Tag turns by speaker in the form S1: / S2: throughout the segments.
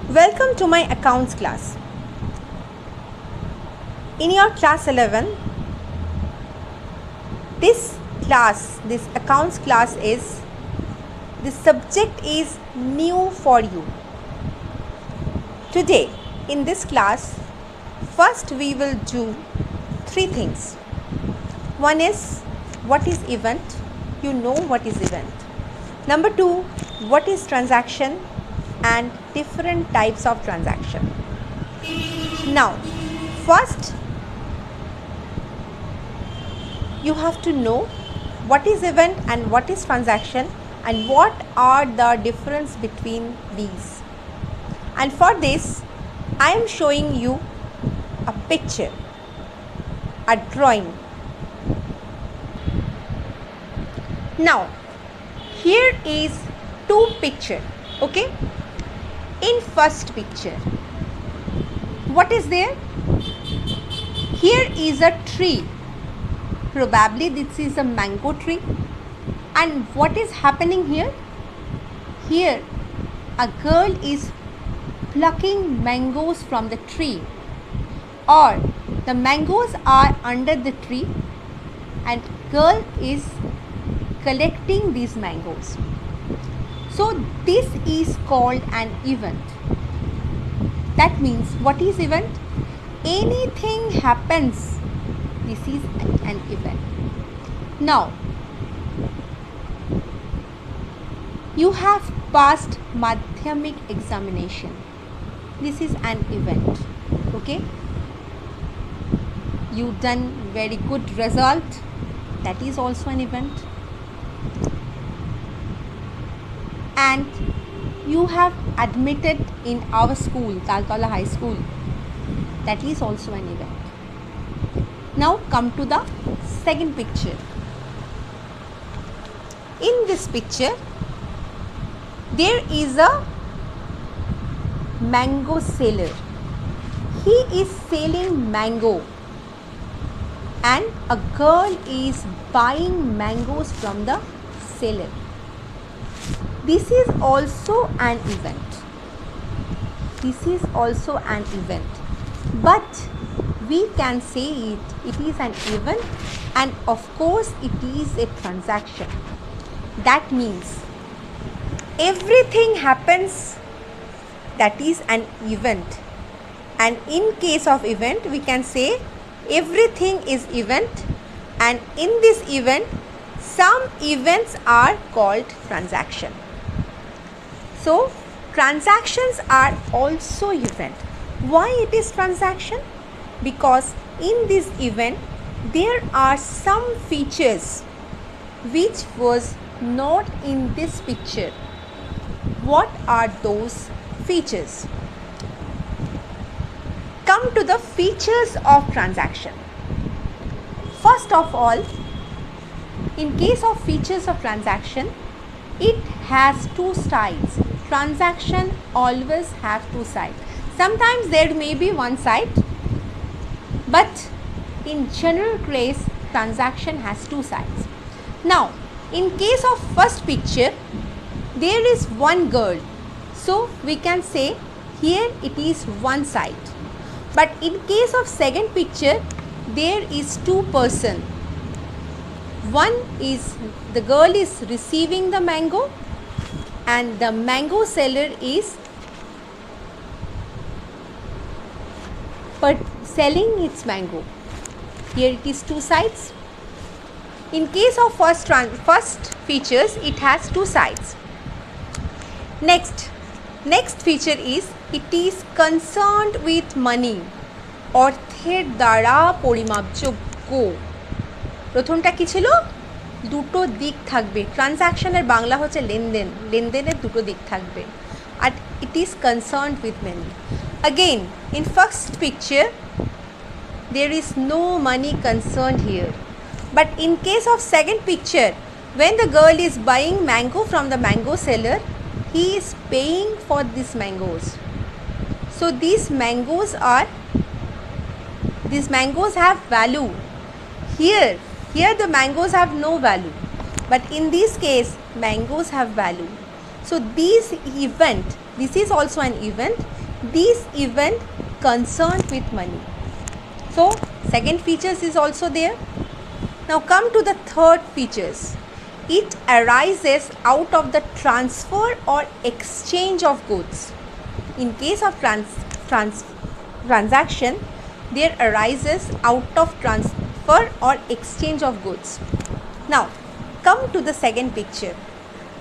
S1: Welcome to my accounts class. In your class 11, this accounts class is, the subject is new for you. Today in this class, first we will do three things. One is, what is event? You know what is event. Number two, what is transaction and different types of transaction. Now, first you have to know what is event and what is transaction and what are the difference between these. And for this, I am showing you a picture, a drawing. Now, here is two picture, okay? In first picture, what is there? Here is a tree. Probably this is a mango tree. And what is happening here? Here, a girl is plucking mangoes from the tree, or the mangoes are under the tree and girl is collecting these mangoes. So this is called an event. That means, what is event? Anything happens, this is an event. Now, you have passed Madhyamik examination. This is an event, okay? You done very good result. That is also an event. And you have admitted in our school, Taltala High School. That is also an event. Now come to the second picture. In this picture, there is a mango seller. He is selling mango and a girl is buying mangoes from the seller. This is also an event. This is also an event. But we can say it is an event, and of course it is a transaction. That means everything happens, that is an event. And in case of event, we can say everything is event, and in this event, some events are called transaction. So transactions are also event. Why it is transaction? Because in this event there are some features which was not in this picture. What are those features? Come to the features of transaction. First of all, in case of features of transaction, it has two sides. Transaction always have two sides. Sometimes there may be one side, but in general case, transaction has two sides. Now, in case of first picture, there is one girl. So we can say here it is one side. But in case of second picture, there is two person. One is, the girl is receiving the mango and the mango seller is selling its mango. Here it is two sides. In case of first features, it has two sides. Next feature is, it is concerned with money. অর্থের দ্বারা পরিমাপযোগ্য। প্রথমটা কি ছিল? দুটো দিক থাকবে। ট্রানজাকশনের বাংলা হচ্ছে লেনদেন, লেনদেনের দুটো দিক থাকবে। আর it is concerned with money. Again, in first picture, there is no money concerned here. But in case of second picture, when the girl is buying mango from the mango seller, he is paying for these mangoes. So these mangoes have value. Here the mangoes have no value, but in this case mangoes have value. So this is also an event. These event concerned with money. So second features is also there. Now come to the third features. It arises out of the transfer or exchange of goods. In case of transaction, there arises out of transfer or exchange of goods. Now come to the second picture.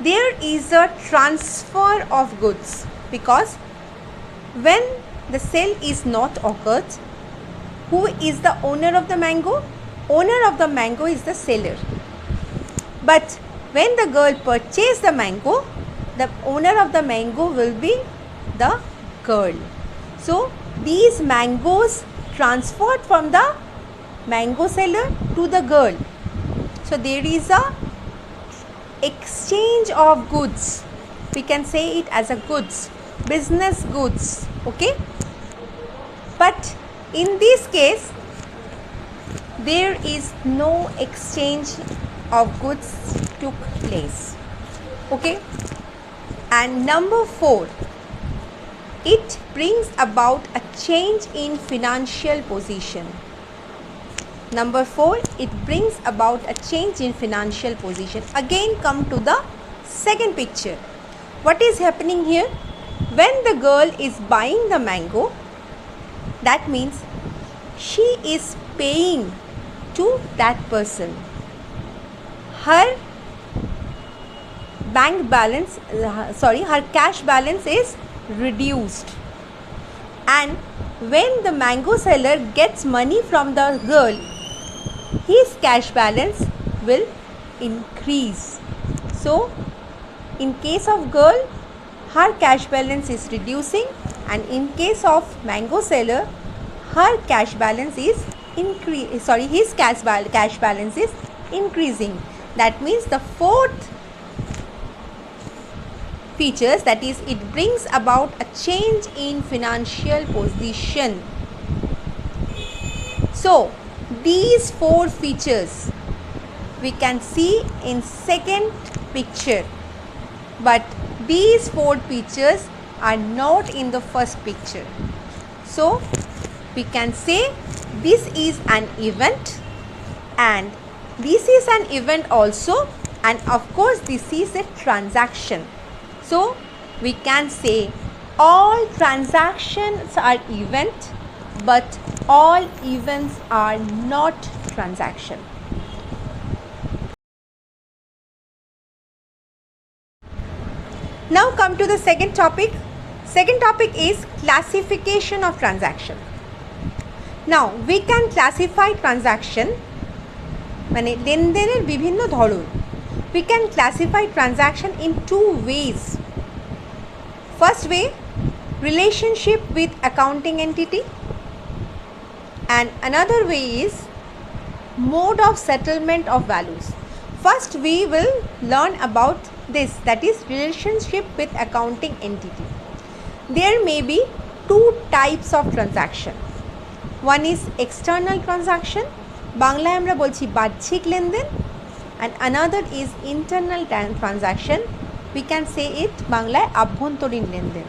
S1: There is a transfer of goods, because when the sale is not occurred, who is the owner of the mango? Owner of the mango is the seller. But when the girl purchased the mango, the owner of the mango will be the girl. So these mangoes transferred from the mango seller to the girl. So there is a exchange of goods. We can say it as a goods, business goods. Okay. But in this case, there is no exchange of goods took place. Okay. And number 4, it brings about a change in financial position. Number 4, it brings about a change in financial position. Again come to the second picture. What is happening here? When the girl is buying the mango, that means she is paying to that person. Her bank balance, her cash balance is reduced. And when the mango seller gets money from the girl, his cash balance will increase. So in case of girl, her cash balance is reducing, and in case of mango seller, her cash balance is his cash balance is increasing. That means the fourth features, that is, it brings about a change in financial position. So these 4 features we can see in second picture, but these 4 features are not in the first picture. So we can say this is an event, and this is an event also, and of course this is a transaction. So we can say all transactions are event, but all events are not transaction. Now come to the second topic. Second topic is classification of transaction. Now we can classify transaction, মানে লেনদেনের বিভিন্ন ধরন. We can classify transaction in 2 ways. First way, relationship with accounting entity, and another way is mode of settlement of values. First we will learn about this, that is relationship with accounting entity. There may be 2 types of transaction. One is external transaction, বাংলায় আমরা বলছি বাহ্যিক লেনদেন, and another is internal transaction. We can say it বাংলায় আভ্যন্তরীণ লেনদেন.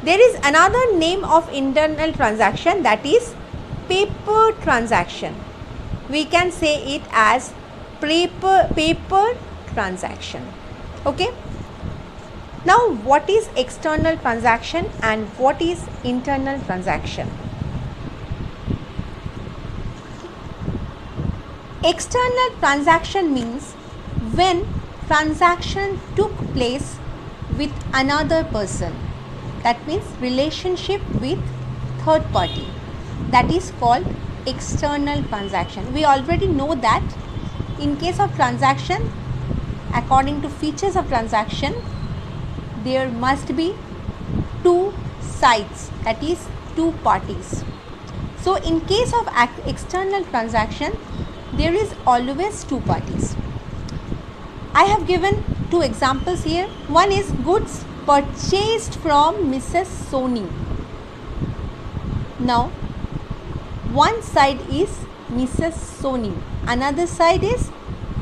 S1: There is another name of internal transaction, that is paper transaction. We can say it as paper transaction. Okay. Now what is external transaction and what is internal transaction? External transaction means when transaction took place with another person. That means relationship with third party. That is called external transaction. We already know that in case of transaction, according to features of transaction, there must be 2 sides, that is 2 parties. So in case of external transaction, there is always 2 parties. I have given 2 examples here. One is goods purchased from Mrs. Soni. Now one side is Mrs. Soni, another side is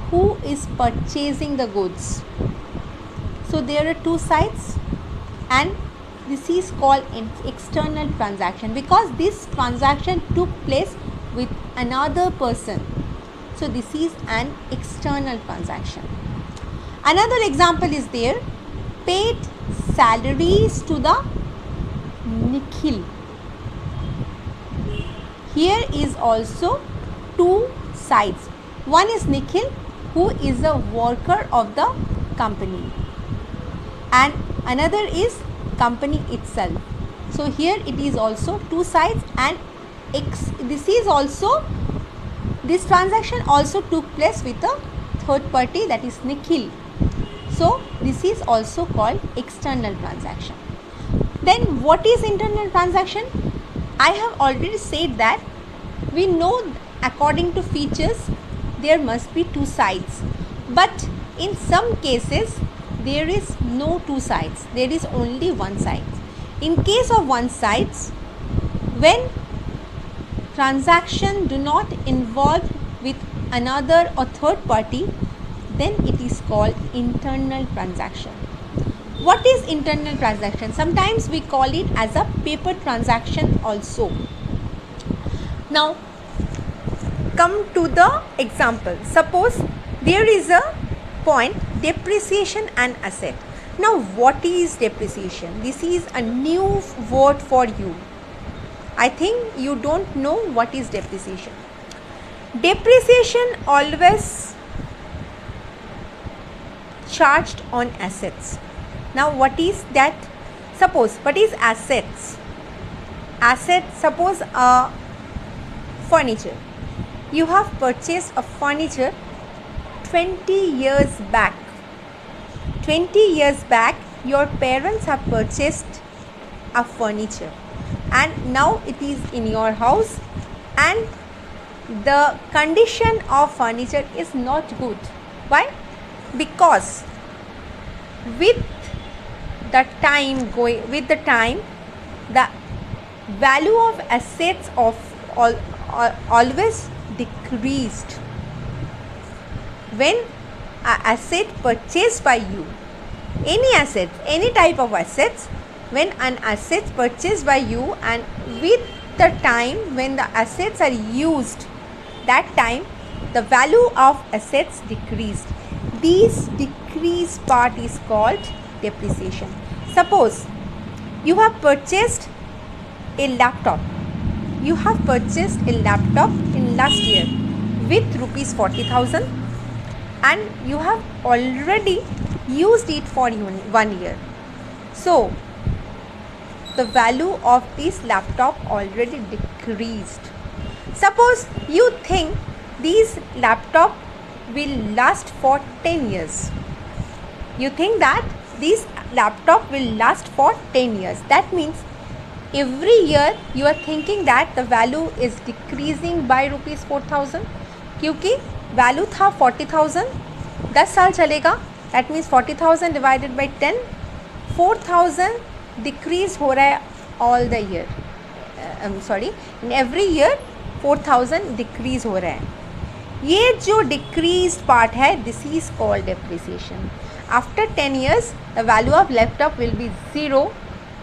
S1: who is purchasing the goods. So there are 2 sides, and this is called an external transaction because this transaction took place with another person. So this is an external transaction. Another example is there, paid salaries to the Nikhil. Here is also two sides. One is Nikhil, who is a worker of the company, and another is company itself. So here it is also two sides, and this transaction also took place with a third party, that is Nikhil. So this is also called external transaction. Then what is internal transaction? I have already said that we know according to features there must be two sides, but in some cases there is no two sides, there is only one side. In case of one sides, when transaction do not involve with another or third party, then it is called internal transaction. What is internal transaction? Sometimes we call it as a paper transaction also. Now come to the example. Suppose there is a point, depreciation and asset. Now what is depreciation? This is a new word for you. I think you don't know what is depreciation. Depreciation always charged on assets. Now what is that? Suppose, what is assets? Assets, suppose a furniture. You have purchased a furniture 20 years back. 20 years back your parents have purchased a furniture and now it is in your house, and the condition of furniture is not good. Why? Because with the time the value of assets always decreased. When an asset purchased by you, any asset, any type of assets, when an asset purchased by you and with the time when the assets are used, that time the value of assets decreased. This decreased part is called depreciation. Suppose you have purchased a laptop. You have purchased a laptop in last year with rupees 40,000 and you have already used it for 1 year. So the value of this laptop already decreased. Suppose you think this laptop will last for 10 years. You think that this laptop will last for 10 years. That means every year you are thinking that the value is decreasing by rupees 4,000, क्योंकि value था 40,000, 10 साल चलेगा. That means 40,000 divided by 10, 4,000 decrease हो रहा है all the year. In every year 4,000 decrease हो रहा है. ये जो decreased part है, this is called depreciation. After 10 years the value of laptop will be 0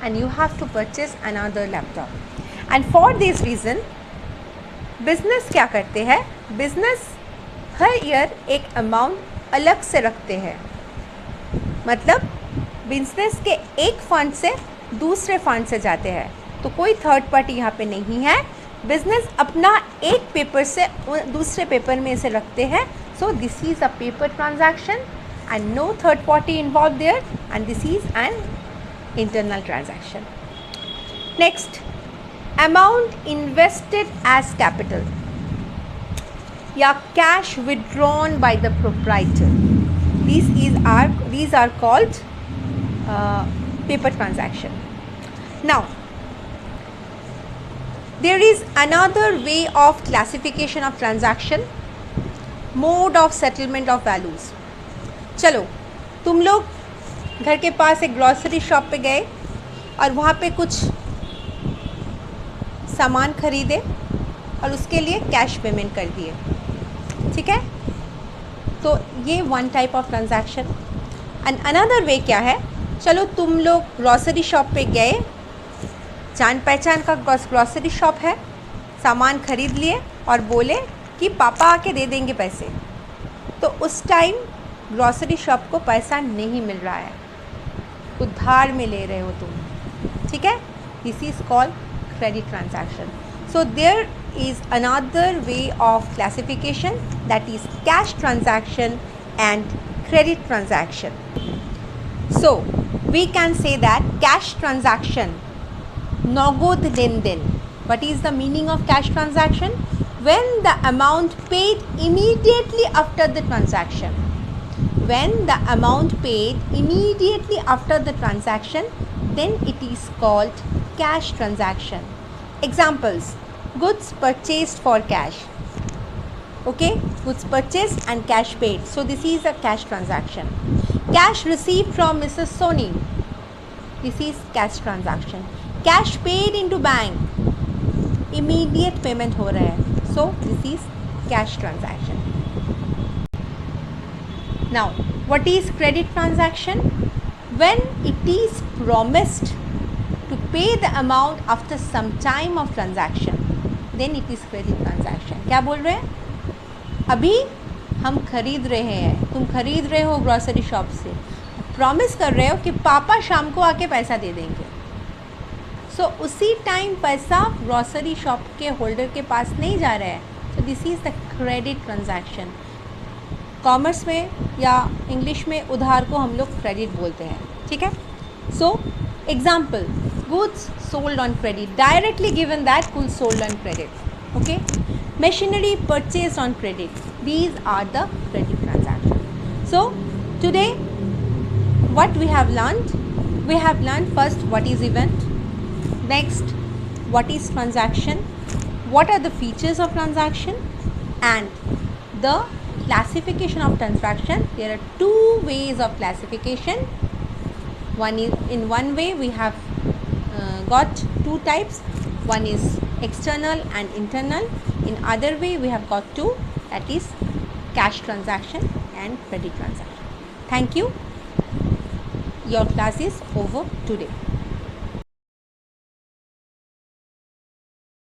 S1: and you have to purchase another laptop. And for this reason business क्या करते हैं, business हर year एक amount अलग से रखते हैं. मतलब बिजनेस के एक फंड से दूसरे फंड से जाते हैं, तो कोई थर्ड पार्टी यहाँ पे नहीं है. बिजनेस अपना एक पेपर से दूसरे पेपर में से रखते हैं. So this is a paper transaction and no third party involve there and this is an internal transaction. Next, amount invested as capital या cash withdrawn by the proprietor. These are called paper transaction. Now there is another way of classification of transaction, mode of settlement of values. चलो, तुम लोग घर के पास एक grocery shop पे गए और वहाँ पे कुछ सामान खरीदे और उसके लिए कैश पेमेंट कर दिए. ठीक है, तो ये one type of transaction. And another way क्या है, चलो तुम लोग ग्रॉसरी शॉप पे गए, जान पहचान का ग्रॉसरी शॉप है, सामान खरीद लिए और बोले कि पापा आके दे देंगे पैसे। तो उस टाइम ग्रॉसरी शॉप को पैसा नहीं मिल रहा है, उधार में ले रहे हो तुम, ठीक है। This is called credit transaction. So there is another way of classification, that is cash transaction and credit transaction. So we can say that cash transaction, nagod lenden. What is the meaning of cash transaction? When the amount paid immediately after the transaction. When the amount paid immediately after the transaction, then it is called cash transaction. Examples: goods purchased for cash. Okay, goods purchased and cash paid. So this is a cash transaction. Cash received from Mrs. Soni. This is cash transaction. Cash paid into bank. Immediate payment हो रहा है. So this is cash transaction. Now, what is credit transaction? When it is promised to pay the amount after some time of transaction, then it is credit transaction. क्या बोल रहे हैं? अभी हम खरीद रहे हैं, तुम खरीद रहे हो ग्रॉसरी शॉप से, प्रॉमिस कर रहे हो कि पापा शाम को आके पैसा दे देंगे. सो उसी टाइम पैसा ग्रॉसरी शॉप के होल्डर के पास नहीं जा रहा है. So this is the credit transaction. Commerce में या इंग्लिश में उधार को हम लोग क्रेडिट बोलते हैं, ठीक है. So example: goods sold on credit, directly given that goods sold on credit. Okay, machinery purchased on credit. These are the credit transactions. So today what we have learned? We have learned first what is event, next what is transaction, what are the features of transaction, and the classification of transaction. There are two ways of classification. One is, in one way we have got two types. One is external and internal. In other way we have got two, that is cash transaction and credit transaction. Thank you. Your class is over today.